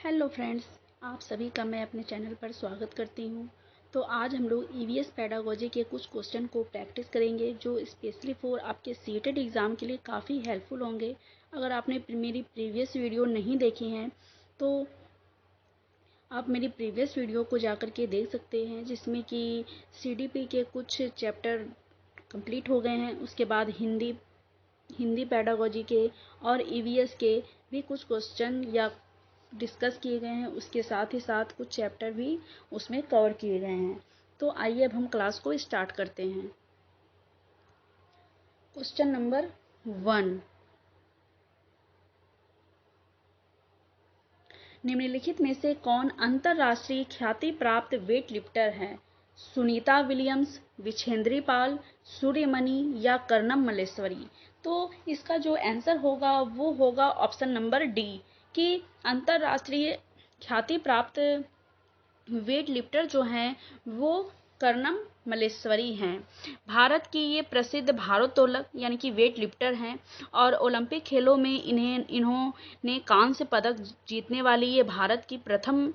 Hello friends, आप सभी का मैं अपने चैनल पर स्वागत करती हूँ। तो आज हम लोग ईवीएस पेडागोजी के कुछ क्वेश्चन को प्रैक्टिस करेंगे जो स्पेशली फॉर आपके सीटेड एग्ज़ाम के लिए काफ़ी हेल्पफुल होंगे। अगर आपने मेरी प्रीवियस वीडियो नहीं देखी हैं तो आप मेरी प्रीवियस वीडियो को जाकर के देख सकते हैं, जिसमें कि सीडीपी के कुछ चैप्टर कंप्लीट हो गए हैं। उसके बाद हिंदी पेडागोजी के और ईवीएस के भी कुछ क्वेश्चन या डिस्कस किए गए हैं। उसके साथ ही साथ कुछ चैप्टर भी उसमें कवर किए गए हैं। तो आइए अब हम क्लास को स्टार्ट करते हैं। क्वेश्चन नंबर 1, निम्नलिखित में से कौन अंतरराष्ट्रीय ख्याति प्राप्त वेट लिफ्टर है? सुनीता विलियम्स, विछेंद्री पाल, सूर्यमणि या कर्णम मल्लेश्वरी। तो इसका जो आंसर होगा वो होगा ऑप्शन नंबर डी कि अंतरराष्ट्रीय ख्याति प्राप्त वेट लिफ्टर जो हैं वो कर्णम मल्लेश्वरी हैं। भारत की ये प्रसिद्ध भारोत्तोलक यानी कि वेट लिफ्टर हैं और ओलंपिक खेलों में इन्होंने कांस्य पदक जीतने वाली ये भारत की प्रथम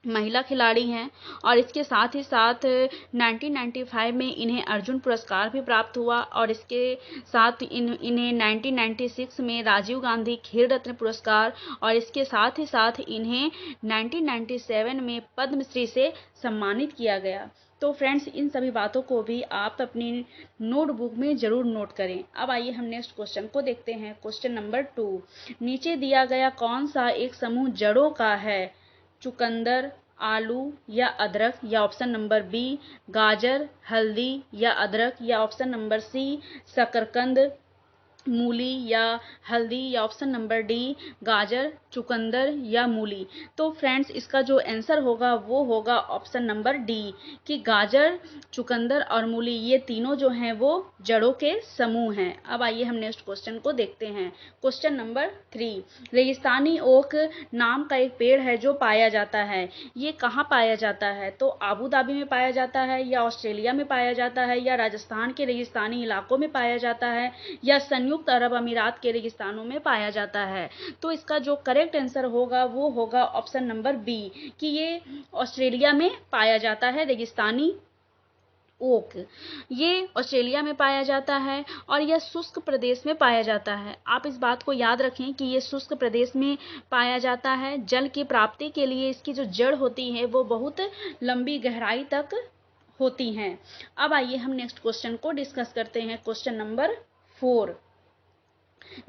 महिला खिलाड़ी हैं। और इसके साथ ही साथ 1995 में इन्हें अर्जुन पुरस्कार भी प्राप्त हुआ और इसके साथ इन्हें 1996 में राजीव गांधी खेल रत्न पुरस्कार और इसके साथ ही साथ इन्हें 1997 में पद्मश्री से सम्मानित किया गया। तो फ्रेंड्स, इन सभी बातों को भी आप अपनी नोटबुक में ज़रूर नोट करें। अब आइए हम नेक्स्ट क्वेश्चन को देखते हैं। क्वेश्चन नंबर 2, नीचे दिया गया कौन सा एक समूह जड़ों का है? चुकंदर, आलू या अदरक या ऑप्शन नंबर बी गाजर, हल्दी या अदरक या ऑप्शन नंबर सी शकरकंद, मूली या हल्दी या ऑप्शन नंबर डी गाजर, चुकंदर या मूली। तो फ्रेंड्स, इसका जो आंसर होगा वो होगा ऑप्शन नंबर डी कि गाजर, चुकंदर और मूली ये तीनों जो हैं वो जड़ों के समूह हैं। अब आइए हम नेक्स्ट क्वेश्चन को देखते हैं। क्वेश्चन नंबर 3, रेगिस्तानी ओक नाम का एक पेड़ है जो पाया जाता है, ये कहाँ पाया जाता है? तो आबू धाबी में पाया जाता है या ऑस्ट्रेलिया में पाया जाता है या राजस्थान के रेगिस्तानी इलाकों में पाया जाता है या संयुक्त अरब अमीरात के रेगिस्तानों में पाया जाता है? तो इसका जो करेक्ट आंसर होगा वो होगा ऑप्शन नंबर बी कि ये ऑस्ट्रेलिया में पाया जाता है। रेगिस्तानी ओक ये ऑस्ट्रेलिया में पाया जाता है और यह शुष्क प्रदेश में पाया जाता है। आप इस बात को याद रखें कि ये शुष्क प्रदेश में पाया जाता है। जल की प्राप्ति के लिए इसकी जो जड़ होती है वो बहुत लंबी गहराई तक होती हैं। अब आइए हम नेक्स्ट क्वेश्चन को डिस्कस करते हैं। क्वेश्चन नंबर 4,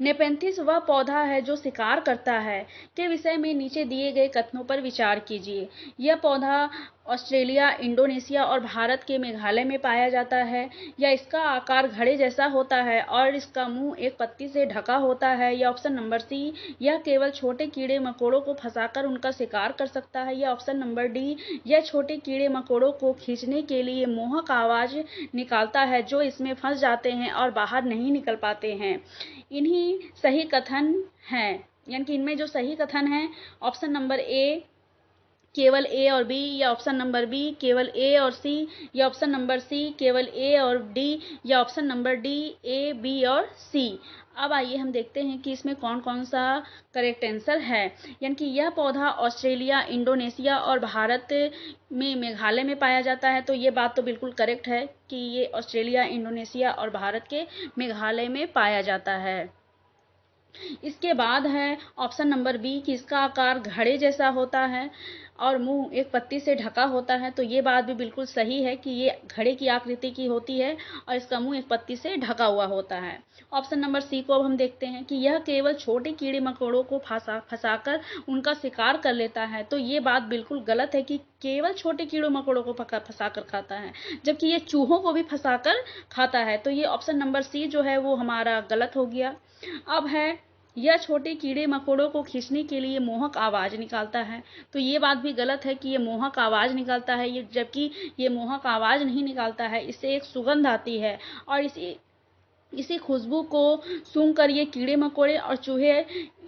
नेपेंथिस वह पौधा है जो शिकार करता है के विषय में नीचे दिए गए कथनों पर विचार कीजिए। यह पौधा ऑस्ट्रेलिया, इंडोनेशिया और भारत के मेघालय में पाया जाता है, या इसका आकार घड़े जैसा होता है और इसका मुंह एक पत्ती से ढका होता है, या ऑप्शन नंबर सी यह केवल छोटे कीड़े मकोड़ों को फंसाकर उनका शिकार कर सकता है, या ऑप्शन नंबर डी यह छोटे कीड़े मकोड़ों को खींचने के लिए मोहक आवाज निकालता है जो इसमें फंस जाते हैं और बाहर नहीं निकल पाते हैं। इन्हीं सही कथन हैं, यानी कि इनमें जो सही कथन है ऑप्शन नंबर ए केवल ए और बी, या ऑप्शन नंबर बी केवल ए और सी, या ऑप्शन नंबर सी केवल ए और डी, या option number D A B और सी। अब आइए हम देखते हैं कि इसमें कौन कौन सा करेक्ट आंसर है। यानी कि यह पौधा ऑस्ट्रेलिया, इंडोनेशिया और भारत में मेघालय में पाया जाता है। तो ये बात तो बिल्कुल करेक्ट है कि ये ऑस्ट्रेलिया, इंडोनेशिया और भारत के मेघालय में पाया जाता है। इसके बाद है ऑप्शन नंबर बी कि इसका आकार घड़े जैसा होता है और मुंह एक पत्ती से ढका होता है। तो ये बात भी बिल्कुल सही है कि ये घड़े की आकृति की होती है और इसका मुंह एक पत्ती से ढका हुआ होता है। ऑप्शन नंबर सी को अब हम देखते हैं कि यह केवल छोटे कीड़े मकोड़ों को फंसाकर उनका शिकार कर लेता है। तो ये बात बिल्कुल गलत है कि केवल छोटे कीड़े मकोड़ों को फंसाकर खाता है, जबकि ये चूहों को भी फंसाकर खाता है। तो ये ऑप्शन नंबर सी जो है वो हमारा गलत हो गया। अब है यह छोटे कीड़े मकोड़ों को खींचने के लिए मोहक आवाज निकालता है। तो ये बात भी गलत है कि ये मोहक आवाज निकालता है, ये जबकि ये मोहक आवाज नहीं निकालता है। इससे एक सुगंध आती है और इसी खुशबू को सूंघकर ये कीड़े मकोड़े और चूहे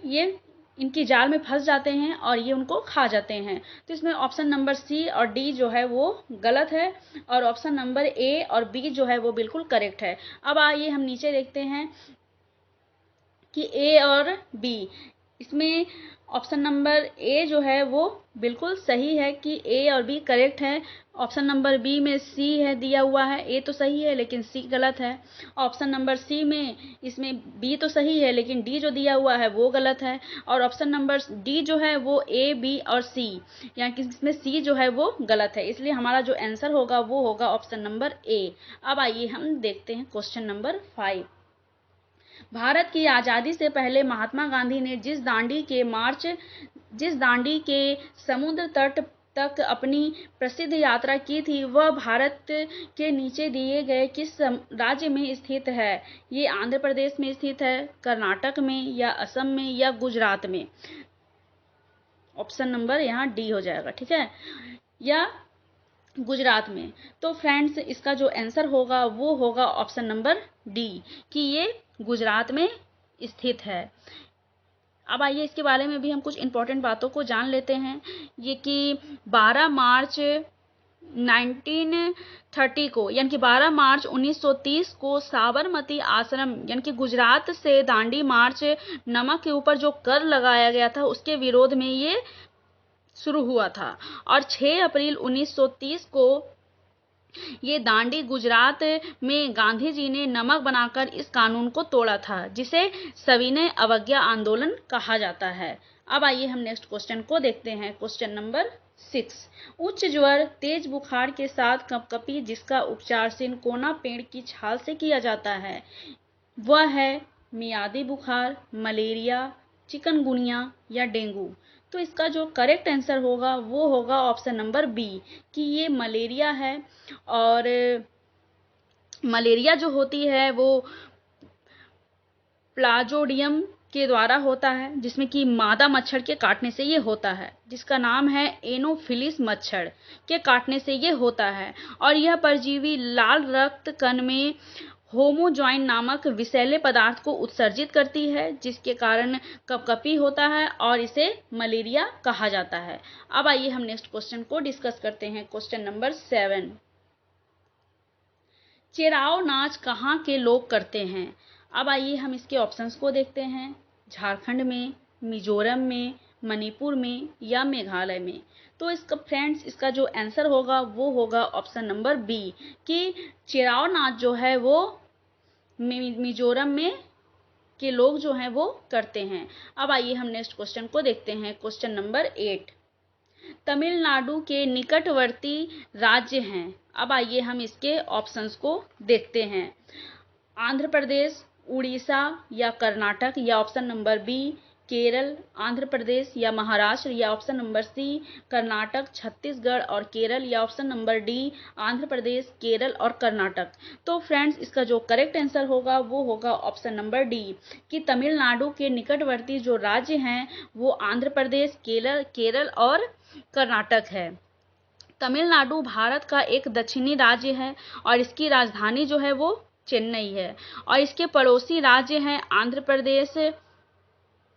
ये इनकी जाल में फंस जाते हैं और ये उनको खा जाते हैं। तो इसमें ऑप्शन नंबर सी और डी जो है वो गलत है और ऑप्शन नंबर ए और बी जो है वो बिल्कुल करेक्ट है। अब आइए हम नीचे देखते हैं कि ए और बी, इसमें ऑप्शन नंबर ए जो है वो बिल्कुल सही है कि ए और बी करेक्ट है। ऑप्शन नंबर बी में सी है दिया हुआ है, ए तो सही है लेकिन सी गलत है। ऑप्शन नंबर सी में इसमें बी तो सही है लेकिन डी जो दिया हुआ है वो गलत है। और ऑप्शन नंबर डी जो है वो ए बी और सी, यानी कि इसमें सी जो है वो गलत है, इसलिए हमारा जो आंसर होगा वो होगा ऑप्शन नंबर ए। अब आइए हम देखते हैं क्वेश्चन नंबर 5। भारत की आज़ादी से पहले महात्मा गांधी ने जिस दांडी के समुद्र तट तक अपनी प्रसिद्ध यात्रा की थी वह भारत के नीचे दिए गए किस राज्य में स्थित है? ये आंध्र प्रदेश में स्थित है, कर्नाटक में, या असम में, या गुजरात में? ऑप्शन नंबर यहाँ डी हो जाएगा, ठीक है, या गुजरात में। तो फ्रेंड्स इसका जो आंसर होगा वो होगा ऑप्शन नंबर डी कि ये गुजरात में स्थित है। अब आइए इसके बारे में भी हम कुछ इंपॉर्टेंट बातों को जान लेते हैं। ये कि 12 मार्च 1930 को, यानी कि 12 मार्च 1930 को साबरमती आश्रम यानी कि गुजरात से दांडी मार्च नमक के ऊपर जो कर लगाया गया था उसके विरोध में ये शुरू हुआ था। और 6 अप्रैल 1930 को ये दांडी गुजरात में गांधी जी ने नमक बनाकर इस कानून को तोड़ा था, जिसे सविनय अवज्ञा आंदोलन कहा जाता है। अब आइए हम नेक्स्ट क्वेश्चन को देखते हैं। Question number 6। उच्च ज्वर, तेज बुखार के साथ कपकपी जिसका उपचार सिनकोना पेड़ की छाल से किया जाता है, वह है मियादी बुखार, मलेरिया, चिकनगुनिया या डेंगू? तो इसका जो करेक्ट आंसर होगा वो होगा ऑप्शन नंबर बी कि ये मलेरिया है। और मलेरिया जो होती है वो प्लाज्मोडियम के द्वारा होता है, जिसमें कि मादा मच्छर के काटने से ये होता है, जिसका नाम है एनोफिलिस मच्छर के काटने से ये होता है। और यह परजीवी लाल रक्त कण में होमोजॉइन नामक विषैले पदार्थ को उत्सर्जित करती है, जिसके कारण कपकपी होता है और इसे मलेरिया कहा जाता है। अब आइए हम नेक्स्ट क्वेश्चन को डिस्कस करते हैं। Question number 7। चेराव नाच कहाँ के लोग करते हैं? अब आइए हम इसके ऑप्शंस को देखते हैं। झारखंड में, मिजोरम में, मणिपुर में, या मेघालय में? तो इसका फ्रेंड्स इसका जो आंसर होगा वो होगा ऑप्शन नंबर बी कि चेराव नाच जो है वो मिजोरम में के लोग जो हैं वो करते हैं। अब आइए हम नेक्स्ट क्वेश्चन को देखते हैं। Question number 8। तमिलनाडु के निकटवर्ती राज्य हैं। अब आइए हम इसके ऑप्शंस को देखते हैं। आंध्र प्रदेश, उड़ीसा, या कर्नाटक, या option number B Kerala, Andhra Pradesh, या महाराष्ट्र, या option number C Karnataka, Chhattisgarh और केरल, या option number D Andhra Pradesh, Kerala और कर्नाटक? तो फ्रेंड्स इसका जो करेक्ट आंसर होगा वो होगा ऑप्शन नंबर डी कि तमिलनाडु के निकटवर्ती जो राज्य हैं वो आंध्र प्रदेश, केरल और कर्नाटक है। तमिलनाडु भारत का एक दक्षिणी राज्य है और इसकी राजधानी जो है वो चेन्नई है। और इसके पड़ोसी राज्य हैं आंध्र प्रदेश,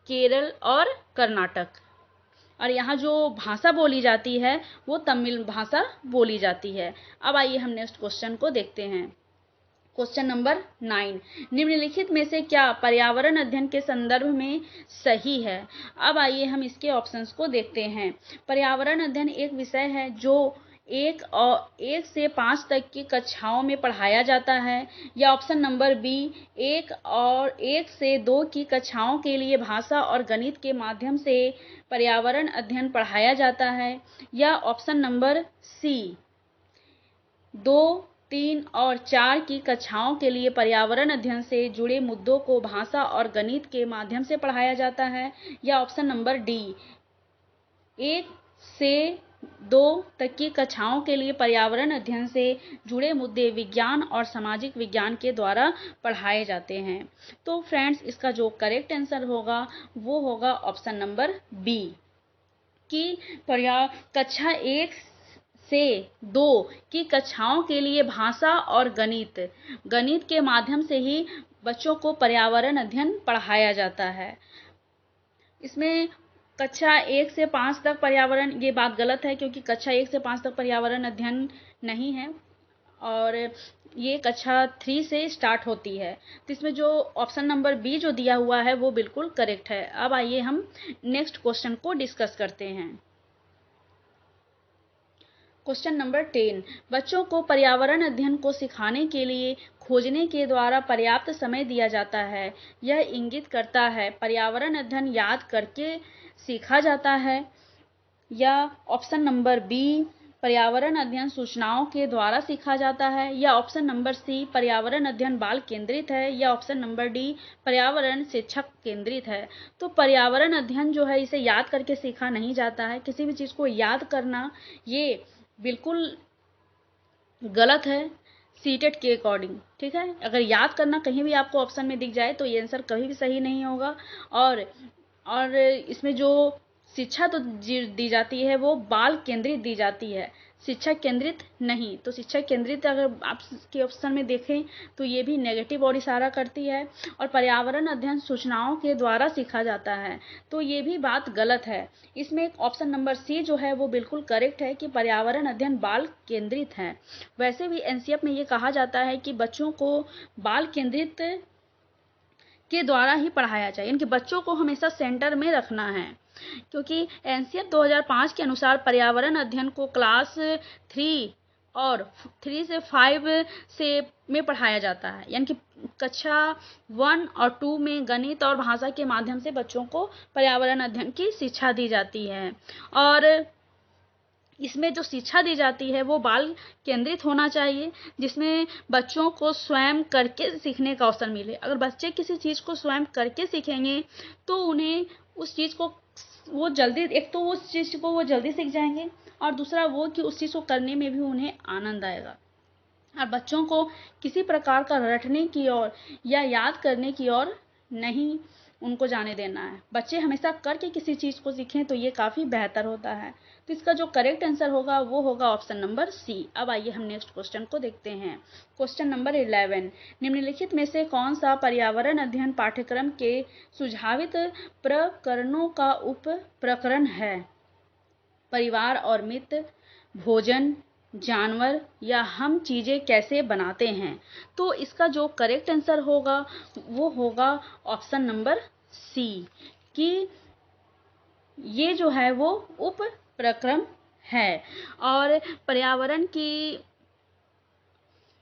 केरल और कर्नाटक। और यहाँ जो भाषा बोली जाती है वो तमिल भाषा बोली जाती है। अब आइए हम नेक्स्ट क्वेश्चन को देखते हैं। Question number 9। निम्नलिखित में से क्या पर्यावरण अध्ययन के संदर्भ में सही है? अब आइए हम इसके ऑप्शंस को देखते हैं। पर्यावरण अध्ययन एक विषय है जो 1 से 5 तक की कक्षाओं में पढ़ाया जाता है, या ऑप्शन नंबर बी 1 से 2 की कक्षाओं के लिए भाषा और गणित के माध्यम से पर्यावरण अध्ययन पढ़ाया जाता है, या ऑप्शन नंबर सी 2, 3 और 4 की कक्षाओं के लिए पर्यावरण अध्ययन से जुड़े मुद्दों को भाषा और गणित के माध्यम से पढ़ाया जाता है, या ऑप्शन नंबर डी 1 से 2 तक की कक्षाओं के लिए पर्यावरण अध्ययन से जुड़े मुद्दे विज्ञान और सामाजिक विज्ञान के द्वारा पढ़ाए जाते हैं। तो फ्रेंड्स इसका जो करेक्ट आंसर होगा वो होगा ऑप्शन नंबर बी कि कक्षा 1 से 2 की कक्षाओं के लिए भाषा और गणित के माध्यम से ही बच्चों को पर्यावरण अध्ययन पढ़ाया जाता है। इसमें कक्षा 1 से 5 तक पर्यावरण, ये बात गलत है क्योंकि कक्षा 1 से 5 तक पर्यावरण अध्ययन नहीं है। और ये कक्षा 3 से स्टार्ट होती है। तो इसमें जो ऑप्शन नंबर बी जो दिया हुआ है वो बिल्कुल करेक्ट है। अब आइए हम नेक्स्ट क्वेश्चन को डिस्कस करते हैं। क्वेश्चन नंबर 10, बच्चों को पर्यावरण अध्ययन को सिखाने के लिए खोजने के द्वारा पर्याप्त समय दिया जाता है। यह इंगित करता है पर्यावरण अध्ययन याद करके सीखा जाता है, या ऑप्शन नंबर बी पर्यावरण अध्ययन सूचनाओं के द्वारा सीखा जाता है, या ऑप्शन नंबर सी पर्यावरण अध्ययन बाल केंद्रित है, या ऑप्शन नंबर डी पर्यावरण शिक्षक केंद्रित है। तो पर्यावरण अध्ययन जो है इसे याद करके सीखा नहीं जाता है। किसी भी चीज को याद करना ये बिल्कुल गलत है सीटेट के अकॉर्डिंग। ठीक है, अगर याद करना कहीं भी आपको ऑप्शन में दिख जाए तो ये आंसर कभी भी सही नहीं होगा। और इसमें जो शिक्षा तो दी जाती है वो बाल केंद्रित दी जाती है, शिक्षक केंद्रित नहीं। तो शिक्षक केंद्रित अगर आपके ऑप्शन में देखें तो ये भी नेगेटिव और इशारा करती है। और पर्यावरण अध्ययन सूचनाओं के द्वारा सीखा जाता है, तो ये भी बात गलत है। इसमें ऑप्शन नंबर सी जो है वो बिल्कुल करेक्ट है कि पर्यावरण अध्ययन बाल केंद्रित है। वैसे भी एनसीएफ में ये कहा जाता है कि बच्चों को बाल केंद्रित के द्वारा ही पढ़ाया जाए, यानी कि बच्चों को हमेशा सेंटर में रखना है। क्योंकि एनसीएफ 2005 के अनुसार पर्यावरण अध्ययन को क्लास 3 और 3 से 5 से में पढ़ाया जाता है, यानी कि कक्षा 1 और 2 में गणित और भाषा के माध्यम से बच्चों को पर्यावरण अध्ययन की शिक्षा दी जाती है। और इसमें जो शिक्षा दी जाती है वो बाल केंद्रित होना चाहिए, जिसमें बच्चों को स्वयं करके सीखने का अवसर मिले। अगर बच्चे किसी चीज़ को स्वयं करके सीखेंगे तो उन्हें उस चीज़ को वो जल्दी, एक तो उस चीज़ को वो जल्दी सीख जाएंगे, और दूसरा वो कि उस चीज़ को करने में भी उन्हें आनंद आएगा। और बच्चों को किसी प्रकार का रटने की ओर या याद करने की ओर नहीं उनको जाने देना है। बच्चे हमेशा करके किसी चीज़ को सीखें तो ये काफ़ी बेहतर होता है। तो इसका जो करेक्ट आंसर होगा वो होगा ऑप्शन नंबर सी। अब आइए हम नेक्स्ट क्वेश्चन को देखते हैं। क्वेश्चन नंबर 11, निम्नलिखित में से कौन सा पर्यावरण अध्ययन पाठ्यक्रम के सुझावित प्रकरणों का उप प्रकरण है? परिवार और मित्र, भोजन, जानवर, या हम चीजें कैसे बनाते हैं? तो इसका जो करेक्ट आंसर होगा वो होगा ऑप्शन नंबर सी, कि ये जो है वो उप प्रक्रम है। और पर्यावरण की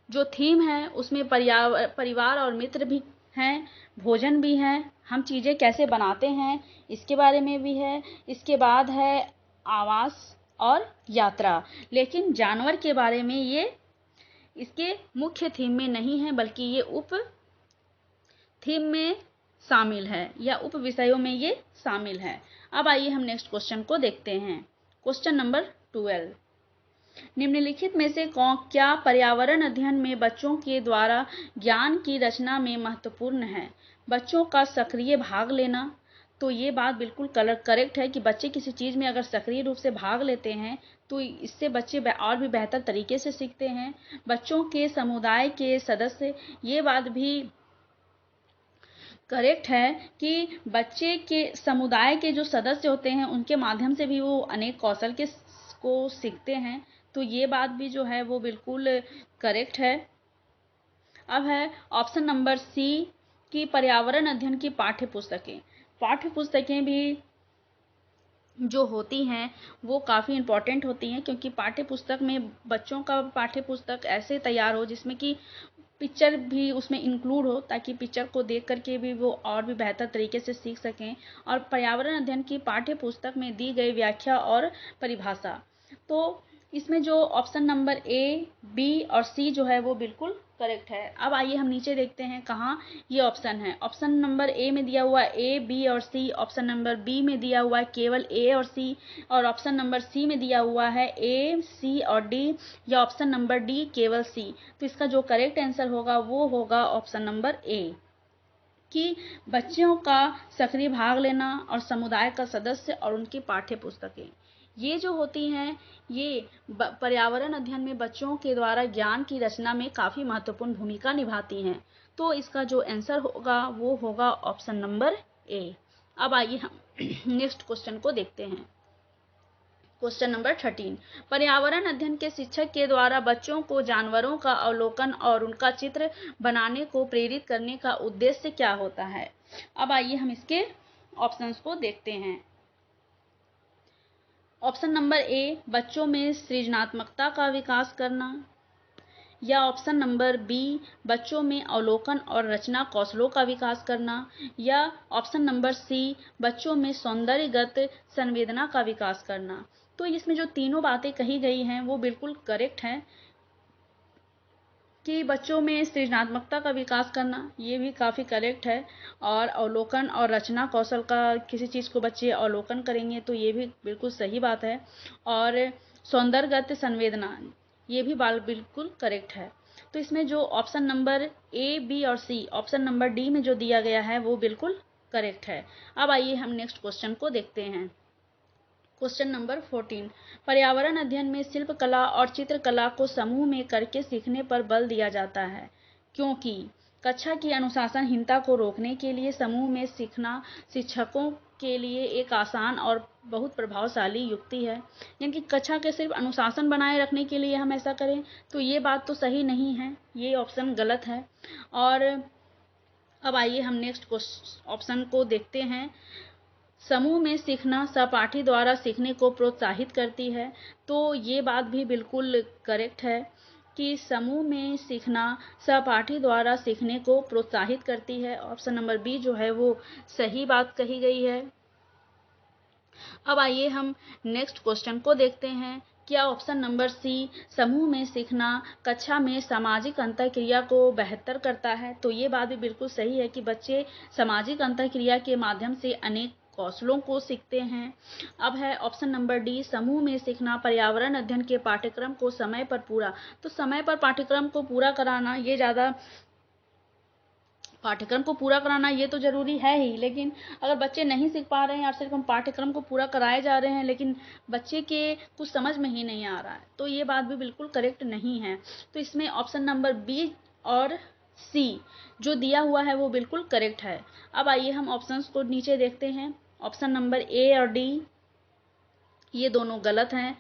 जो थीम है उसमें परिवार और मित्र भी हैं, भोजन भी है, हम चीज़ें कैसे बनाते हैं इसके बारे में भी है, इसके बाद है आवास और यात्रा। लेकिन जानवर के बारे में ये इसके मुख्य थीम में नहीं है, बल्कि ये उप थीम में शामिल है, या उप विषयों में ये शामिल है। अब आइए हम नेक्स्ट क्वेश्चन को देखते हैं। क्वेश्चन नंबर 12, निम्नलिखित में से क्या पर्यावरण अध्ययन में बच्चों के द्वारा ज्ञान की रचना में महत्वपूर्ण है? बच्चों का सक्रिय भाग लेना। तो ये बात बिल्कुल करेक्ट है कि बच्चे किसी चीज़ में अगर सक्रिय रूप से भाग लेते हैं तो इससे बच्चे और भी बेहतर तरीके से सीखते हैं। बच्चों के समुदाय के सदस्य, ये बात भी करेक्ट है कि बच्चे के समुदाय के जो सदस्य होते हैं उनके माध्यम से भी वो अनेक कौशल को सीखते हैं। तो ये बात भी जो है वो बिल्कुल करेक्ट है। अब है ऑप्शन नंबर सी कि पर्यावरण अध्ययन की पाठ्य पुस्तकें भी जो होती हैं वो काफ़ी इम्पोर्टेंट होती हैं, क्योंकि पाठ्य पुस्तक में बच्चों का पाठ्य पुस्तक ऐसे तैयार हो जिसमें कि पिक्चर भी उसमें इंक्लूड हो, ताकि पिक्चर को देख करके भी वो और भी बेहतर तरीके से सीख सकें। और पर्यावरण अध्ययन की पाठ्य पुस्तक में दी गई व्याख्या और परिभाषा, तो इसमें जो ऑप्शन नंबर ए, बी और सी जो है वो बिल्कुल करेक्ट है। अब आइए हम नीचे देखते हैं कहाँ ये ऑप्शन है। ऑप्शन नंबर ए में दिया हुआ ए, बी और सी, ऑप्शन नंबर बी में दिया हुआ है केवल ए और सी, और ऑप्शन नंबर सी में दिया हुआ है ए, सी और डी, या ऑप्शन नंबर डी केवल सी। तो इसका जो करेक्ट आंसर होगा वो होगा ऑप्शन नंबर ए, कि बच्चों का सक्रिय भाग लेना और समुदाय का सदस्य और उनकी पाठ्य पुस्तकें, ये जो होती हैं ये पर्यावरण अध्ययन में बच्चों के द्वारा ज्ञान की रचना में काफ़ी महत्वपूर्ण भूमिका निभाती हैं। तो इसका जो आंसर होगा वो होगा ऑप्शन नंबर ए। अब आइए हम नेक्स्ट क्वेश्चन को देखते हैं। क्वेश्चन नंबर 13, पर्यावरण अध्ययन के शिक्षक के द्वारा बच्चों को जानवरों का अवलोकन और उनका चित्र बनाने को प्रेरित करने का उद्देश्य क्या होता है। अब आइए हम इसके ऑप्शंस को देखते हैं। ऑप्शन नंबर ए, बच्चों में सृजनात्मकता का विकास करना, या ऑप्शन नंबर बी, बच्चों में अवलोकन और रचना कौशलों का विकास करना, या ऑप्शन नंबर सी, बच्चों में सौंदर्यगत संवेदना का विकास करना। तो इसमें जो तीनों बातें कही गई हैं वो बिल्कुल करेक्ट हैं कि बच्चों में सृजनात्मकता का विकास करना, ये भी काफ़ी करेक्ट है। और अवलोकन और रचना कौशल का, किसी चीज़ को बच्चे अवलोकन करेंगे तो ये भी बिल्कुल सही बात है। और सौंदर्यगत संवेदना, ये भी बिल्कुल करेक्ट है। तो इसमें जो ऑप्शन नंबर ए, बी और सी, ऑप्शन नंबर डी में जो दिया गया है वो बिल्कुल करेक्ट है। अब आइए हम नेक्स्ट क्वेश्चन को देखते हैं। क्वेश्चन नंबर 14, पर्यावरण अध्ययन में शिल्पकला और चित्रकला को समूह में करके सीखने पर बल दिया जाता है, क्योंकि कक्षा की अनुशासनहीनता को रोकने के लिए समूह में सीखना शिक्षकों के लिए एक आसान और बहुत प्रभावशाली युक्ति है। यानी कि कक्षा के सिर्फ अनुशासन बनाए रखने के लिए हम ऐसा करें, तो ये बात तो सही नहीं है, ये ऑप्शन गलत है। और अब आइए हम नेक्स्ट ऑप्शन को देखते हैं। समूह में सीखना सहपाठी द्वारा सीखने को प्रोत्साहित करती है, तो ये बात भी बिल्कुल करेक्ट है कि समूह में सीखना सहपाठी द्वारा सीखने को प्रोत्साहित करती है। ऑप्शन नंबर बी जो है वो सही बात कही गई है। अब आइए हम नेक्स्ट क्वेश्चन को देखते हैं। क्या ऑप्शन नंबर सी, समूह में सीखना कक्षा में सामाजिक अंतःक्रिया को बेहतर करता है? तो ये बात भी बिल्कुल सही है कि बच्चे सामाजिक अंतःक्रिया के माध्यम से अनेक कौशलों को सीखते हैं। अब है ऑप्शन नंबर डी, समूह में सीखना पर्यावरण अध्ययन के पाठ्यक्रम को समय पर पूरा। तो समय पर पाठ्यक्रम को पूरा कराना, ये ज़्यादा पाठ्यक्रम को पूरा कराना ये तो ज़रूरी है ही, लेकिन अगर बच्चे नहीं सीख पा रहे हैं और सिर्फ हम पाठ्यक्रम को पूरा कराए जा रहे हैं लेकिन बच्चे के कुछ समझ में ही नहीं आ रहा है, तो ये बात भी बिल्कुल करेक्ट नहीं है। तो इसमें ऑप्शन नंबर बी और सी जो दिया हुआ है वो बिल्कुल करेक्ट है। अब आइए हम ऑप्शंस को नीचे देखते हैं। ऑप्शन नंबर ए और डी ये दोनों गलत हैं,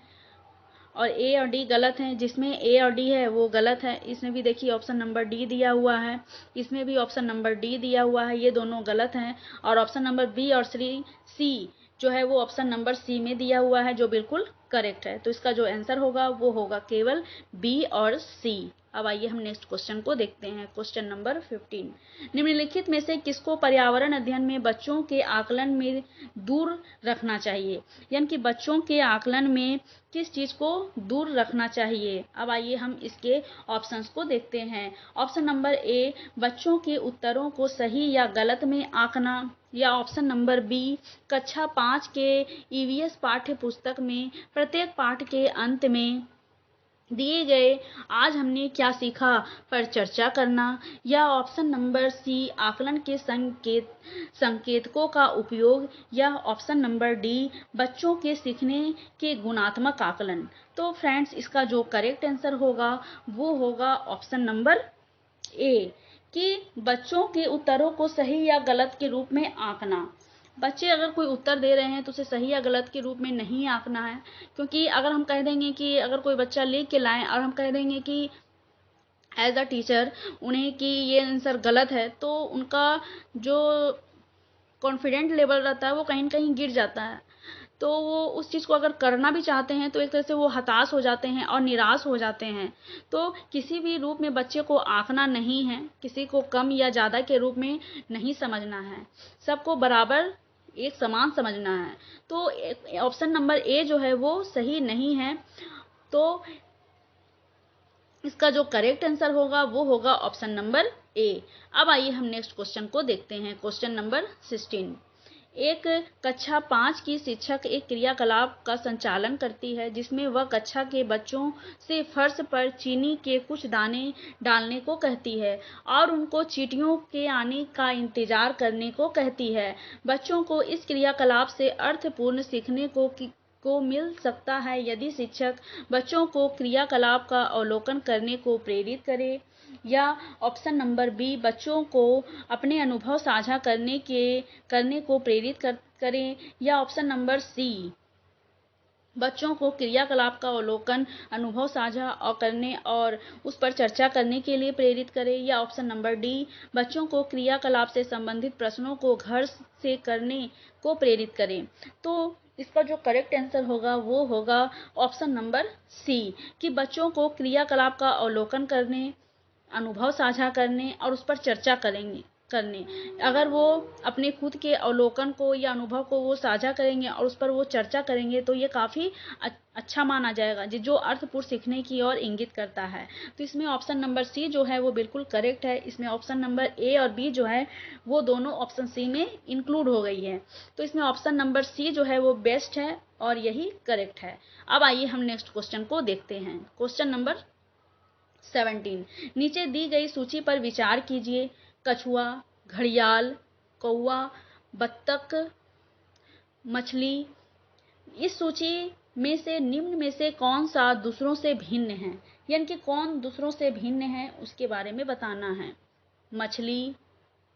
और ए और डी गलत हैं। जिसमें ए और डी है वो गलत है। इसमें भी देखिए ऑप्शन नंबर डी दिया हुआ है, इसमें भी ऑप्शन नंबर डी दिया हुआ है, ये दोनों गलत हैं। और ऑप्शन नंबर बी और सी जो है वो ऑप्शन नंबर सी में दिया हुआ है, जो बिल्कुल करेक्ट है। तो इसका जो आंसर होगा वो होगा केवल बी और सी। अब आइए हम नेक्स्ट क्वेश्चन को देखते हैं। क्वेश्चन नंबर 15, निम्नलिखित में से किसको पर्यावरण अध्ययन में बच्चों के आकलन में दूर रखना चाहिए? यानी कि बच्चों के आकलन में किस चीज़ को दूर रखना चाहिए? अब आइए हम इसके ऑप्शंस को देखते हैं। ऑप्शन नंबर ए, बच्चों के उत्तरों को सही या गलत में आंकना, या ऑप्शन नंबर बी, कक्षा 5 के ईवीएस पाठ्य पुस्तक में प्रत्येक पाठ के अंत में दिए गए आज हमने क्या सीखा पर चर्चा करना, या ऑप्शन नंबर सी, आकलन के संकेतकों का उपयोग, या ऑप्शन नंबर डी, बच्चों के सीखने के गुणात्मक आकलन। तो फ्रेंड्स इसका जो करेक्ट आंसर होगा वो होगा ऑप्शन नंबर ए, कि बच्चों के उत्तरों को सही या गलत के रूप में आंकना। बच्चे अगर कोई उत्तर दे रहे हैं तो उसे सही या गलत के रूप में नहीं आंकना है, क्योंकि अगर हम कह देंगे कि अगर कोई बच्चा लिख के लाए और हम कह देंगे कि एज अ टीचर उन्हें कि ये आंसर गलत है, तो उनका जो कॉन्फिडेंट लेवल रहता है वो कहीं न कहीं गिर जाता है। तो वो उस चीज़ को अगर करना भी चाहते हैं तो एक तरह से वो हताश हो जाते हैं और निराश हो जाते हैं। तो किसी भी रूप में बच्चे को आंकना नहीं है, किसी को कम या ज़्यादा के रूप में नहीं समझना है, सबको बराबर एक समान समझना है। तो ऑप्शन नंबर ए जो है वो सही नहीं है। तो इसका जो करेक्ट आंसर होगा वो होगा ऑप्शन नंबर ए। अब आइए हम नेक्स्ट क्वेश्चन को देखते हैं। क्वेश्चन नंबर 16, एक कक्षा 5 की शिक्षक एक क्रियाकलाप का संचालन करती है जिसमें वह कक्षा के बच्चों से फर्श पर चीनी के कुछ दाने डालने को कहती है और उनको चींटियों के आने का इंतजार करने को कहती है। बच्चों को इस क्रियाकलाप से अर्थपूर्ण सीखने को मिल सकता है यदि शिक्षक बच्चों को क्रियाकलाप का अवलोकन करने को प्रेरित करे, या ऑप्शन नंबर बी, बच्चों को अपने अनुभव साझा करने को प्रेरित करें, या ऑप्शन नंबर सी, बच्चों को क्रियाकलाप का अवलोकन, अनुभव साझा और करने और उस पर चर्चा करने के लिए प्रेरित करें। या ऑप्शन नंबर डी, बच्चों को क्रियाकलाप से संबंधित प्रश्नों को घर से करने को प्रेरित करें। तो इसका जो करेक्ट आंसर होगा वो होगा ऑप्शन नंबर सी, कि बच्चों को क्रियाकलाप का अवलोकन करने, अनुभव साझा करने और उस पर चर्चा करने। अगर वो अपने खुद के अवलोकन को या अनुभव को वो साझा करेंगे और उस पर वो चर्चा करेंगे तो ये काफ़ी अच्छा माना जाएगा, जो अर्थपूर्ण सीखने की ओर इंगित करता है। तो इसमें ऑप्शन नंबर सी जो है वो बिल्कुल करेक्ट है। इसमें ऑप्शन नंबर ए और बी जो है वो दोनों ऑप्शन सी में इंक्लूड हो गई है। तो इसमें ऑप्शन नंबर सी जो है वो बेस्ट है और यही करेक्ट है। अब आइए हम नेक्स्ट क्वेश्चन को देखते हैं। क्वेश्चन नंबर 17, नीचे दी गई सूची पर विचार कीजिए। कछुआ, घड़ियाल, कौवा, बत्तख, मछली, इस सूची में से निम्न में से कौन सा दूसरों से भिन्न है, यानी कि कौन दूसरों से भिन्न है उसके बारे में बताना है। मछली,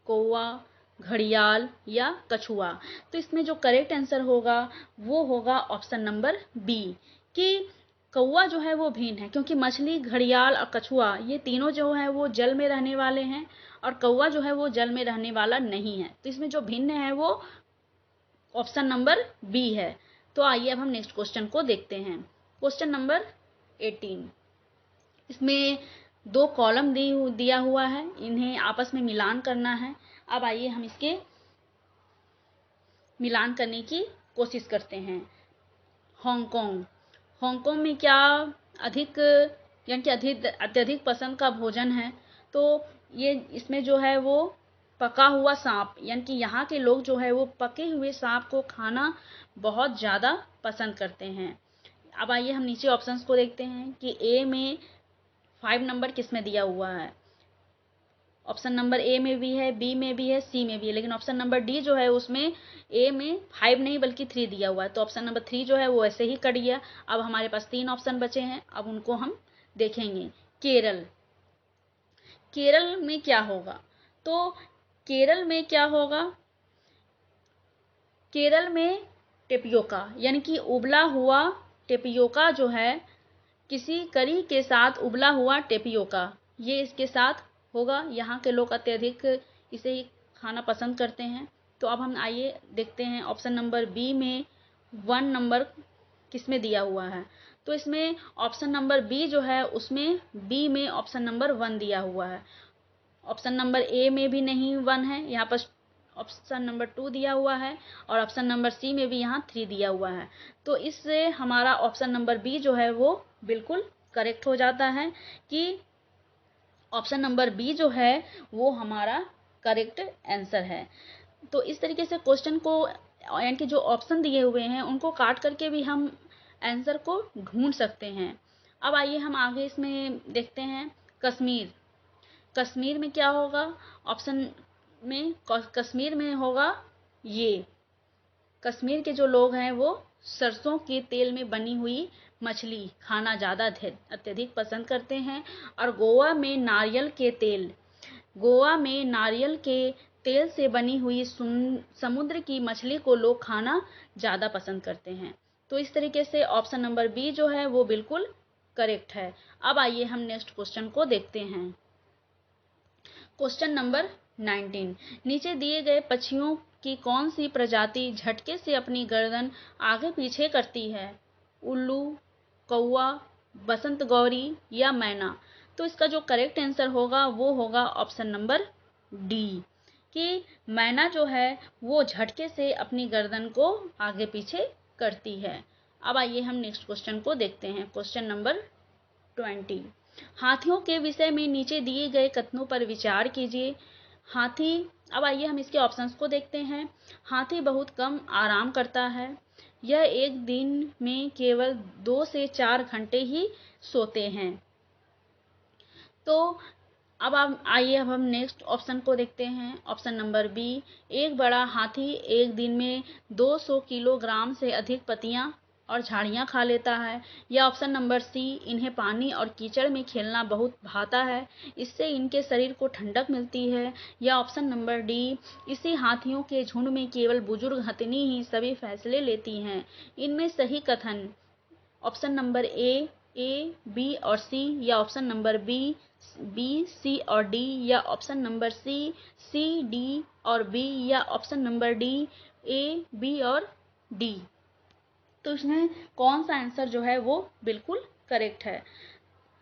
कौवा, घड़ियाल या कछुआ। तो इसमें जो करेक्ट आंसर होगा वो होगा ऑप्शन नंबर बी, कि कौवा जो है वो भिन्न है, क्योंकि मछली, घड़ियाल और कछुआ ये तीनों जो है वो जल में रहने वाले हैं और कौवा जो है वो जल में रहने वाला नहीं है। तो इसमें जो भिन्न है वो ऑप्शन नंबर बी है। तो आइए अब हम नेक्स्ट क्वेश्चन को देखते हैं। क्वेश्चन नंबर 18, इसमें 2 कॉलम दिया हुआ है, इन्हें आपस में मिलान करना है। अब आइए हम इसके मिलान करने की कोशिश करते हैं। हांगकांग, हांगकांग में क्या अधिक, यानी कि अत्यधिक पसंद का भोजन है? तो ये इसमें जो है वो पका हुआ सांप, यानी कि यहाँ के लोग जो है वो पके हुए सांप को खाना बहुत ज़्यादा पसंद करते हैं। अब आइए हम नीचे ऑप्शंस को देखते हैं कि ए में 5 नंबर किस में दिया हुआ है। ऑप्शन नंबर ए में भी है, बी में भी है, सी में भी है, लेकिन ऑप्शन नंबर डी जो है उसमें ए में 5 नहीं बल्कि 3 दिया हुआ है। तो ऑप्शन नंबर 3 जो है वो ऐसे ही कट गया। अब हमारे पास 3 ऑप्शन बचे हैं, अब उनको हम देखेंगे। केरल, केरल में क्या होगा? तो केरल में क्या होगा? केरल में टेपियोका, यानी कि उबला हुआ टेपियोका जो है, किसी करी के साथ उबला हुआ टेपियोका, ये इसके साथ होगा। यहाँ के लोग अत्यधिक इसे ही खाना पसंद करते हैं। तो अब हम आइए देखते हैं ऑप्शन नंबर बी में 1 नंबर किस में दिया हुआ है। तो इसमें ऑप्शन नंबर बी जो है उसमें बी में ऑप्शन नंबर 1 दिया हुआ है। ऑप्शन नंबर ए में भी नहीं 1 है, यहाँ पर ऑप्शन नंबर 2 दिया हुआ है और ऑप्शन नंबर सी में भी यहाँ 3 दिया हुआ है। तो इससे हमारा ऑप्शन नंबर बी जो है वो बिल्कुल करेक्ट हो जाता है, कि ऑप्शन नंबर बी जो है वो हमारा करेक्ट आंसर है। तो इस तरीके से क्वेश्चन को, यानी कि जो ऑप्शन दिए हुए हैं उनको काट करके भी हम आंसर को ढूंढ सकते हैं। अब आइए हम आगे इसमें देखते हैं। कश्मीर, कश्मीर में क्या होगा? ऑप्शन में कश्मीर में होगा ये, कश्मीर के जो लोग हैं वो सरसों के तेल में बनी हुई मछली खाना ज़्यादा अत्यधिक पसंद करते हैं। और गोवा में नारियल के तेल, गोवा में नारियल के तेल से बनी हुई समुद्र की मछली को लोग खाना ज़्यादा पसंद करते हैं। तो इस तरीके से ऑप्शन नंबर बी जो है वो बिल्कुल करेक्ट है। अब आइए हम नेक्स्ट क्वेश्चन को देखते हैं। क्वेश्चन नंबर 19, नीचे दिए गए पक्षियों की कौन सी प्रजाति झटके से अपनी गर्दन आगे पीछे करती है? उल्लू, कौवा, बसंत गौरी या मैना? तो इसका जो करेक्ट आंसर होगा वो होगा ऑप्शन नंबर डी, कि मैना जो है वो झटके से अपनी गर्दन को आगे पीछे करती है। अब आइए हम नेक्स्ट क्वेश्चन को देखते हैं। क्वेश्चन नंबर 20, हाथियों के विषय में नीचे दिए गए कथनों पर विचार कीजिए। हाथी, अब आइए हम इसके ऑप्शंस को देखते हैं। हाथी बहुत कम आराम करता है, यह एक दिन में केवल 2 से 4 घंटे ही सोते हैं। तो अब आइए अब हम नेक्स्ट ऑप्शन को देखते हैं। ऑप्शन नंबर बी, एक बड़ा हाथी एक दिन में 200 किलोग्राम से अधिक पत्तियां और झाड़ियां खा लेता है। या ऑप्शन नंबर सी, इन्हें पानी और कीचड़ में खेलना बहुत भाता है, इससे इनके शरीर को ठंडक मिलती है। या ऑप्शन नंबर डी, इसी हाथियों के झुंड में केवल बुजुर्ग हथिनी ही सभी फैसले लेती हैं। इनमें सही कथन ऑप्शन नंबर ए, बी और सी, या ऑप्शन नंबर बी, सी और डी, या ऑप्शन नंबर सी, डी और बी, या option number D, A, B और डी। तो इसमें कौन सा आंसर जो है वो बिल्कुल करेक्ट है?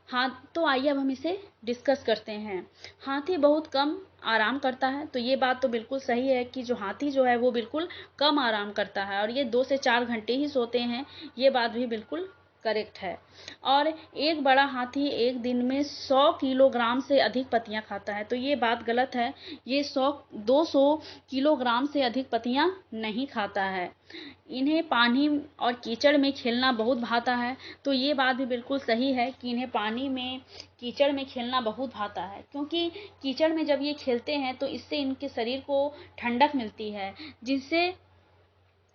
हाँ, तो आइए अब हम इसे डिस्कस करते हैं। हाथी बहुत कम आराम करता है, तो ये बात तो बिल्कुल सही है कि जो हाथी जो है वो बिल्कुल कम आराम करता है और ये 2 से 4 घंटे ही सोते हैं, ये बात भी बिल्कुल करेक्ट है। और एक बड़ा हाथी एक दिन में 100 किलोग्राम से अधिक पत्तियां खाता है, तो ये बात गलत है। ये 200 किलोग्राम से अधिक पत्तियां नहीं खाता है। इन्हें पानी और कीचड़ में खेलना बहुत भाता है, तो ये बात भी बिल्कुल सही है कि इन्हें पानी में, कीचड़ में खेलना बहुत भाता है, क्योंकि कीचड़ में जब ये खेलते हैं तो इससे इनके शरीर को ठंडक मिलती है, जिससे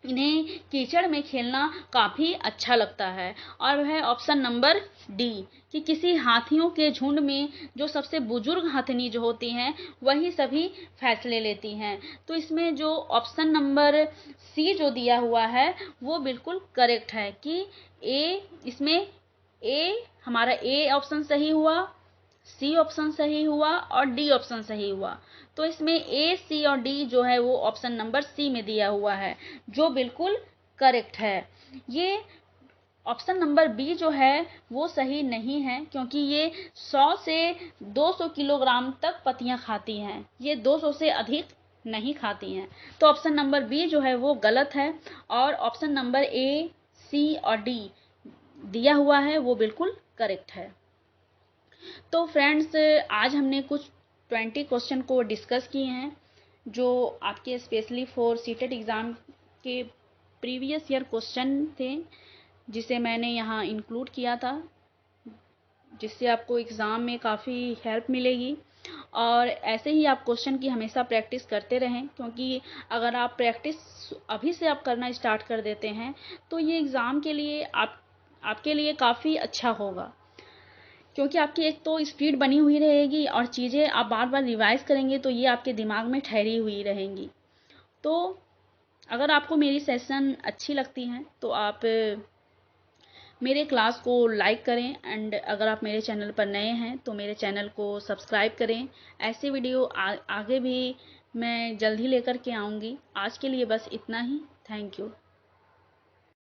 इन्हें कीचड़ में खेलना काफ़ी अच्छा लगता है। और वह ऑप्शन नंबर डी, कि किसी हाथियों के झुंड में जो सबसे बुजुर्ग हथनी जो होती हैं वही सभी फैसले लेती हैं। तो इसमें जो ऑप्शन नंबर सी जो दिया हुआ है वो बिल्कुल करेक्ट है कि ए, इसमें ए, हमारा ए ऑप्शन सही हुआ, सी ऑप्शन सही हुआ और डी ऑप्शन सही हुआ। तो इसमें ए, सी और डी जो है वो ऑप्शन नंबर सी में दिया हुआ है, जो बिल्कुल करेक्ट है। ये ऑप्शन नंबर बी जो है वो सही नहीं है, क्योंकि ये 100 से 200 किलोग्राम तक पत्तियां खाती हैं, ये 200 से अधिक नहीं खाती हैं। तो ऑप्शन नंबर बी जो है वो गलत है और ऑप्शन नंबर ए, सी और डी दिया हुआ है वो बिल्कुल करेक्ट है। तो फ्रेंड्स, आज हमने कुछ 20 क्वेश्चन को डिस्कस किए हैं, जो आपके स्पेशली फॉर सीटेट एग्ज़ाम के प्रीवियस ईयर क्वेश्चन थे, जिसे मैंने यहाँ इंक्लूड किया था, जिससे आपको एग्ज़ाम में काफ़ी हेल्प मिलेगी। और ऐसे ही आप क्वेश्चन की हमेशा प्रैक्टिस करते रहें, क्योंकि अगर आप प्रैक्टिस अभी से आप करना स्टार्ट कर देते हैं तो ये एग्ज़ाम के लिए आपके लिए काफ़ी अच्छा होगा, क्योंकि आपकी एक तो स्पीड बनी हुई रहेगी और चीज़ें आप बार बार रिवाइज करेंगे तो ये आपके दिमाग में ठहरी हुई रहेंगी। तो अगर आपको मेरी सेशन अच्छी लगती हैं तो आप मेरे क्लास को लाइक करें, एंड अगर आप मेरे चैनल पर नए हैं तो मेरे चैनल को सब्सक्राइब करें। ऐसे वीडियो आगे भी मैं जल्द ही लेकर के आऊँगी। आज के लिए बस इतना ही। Thank you.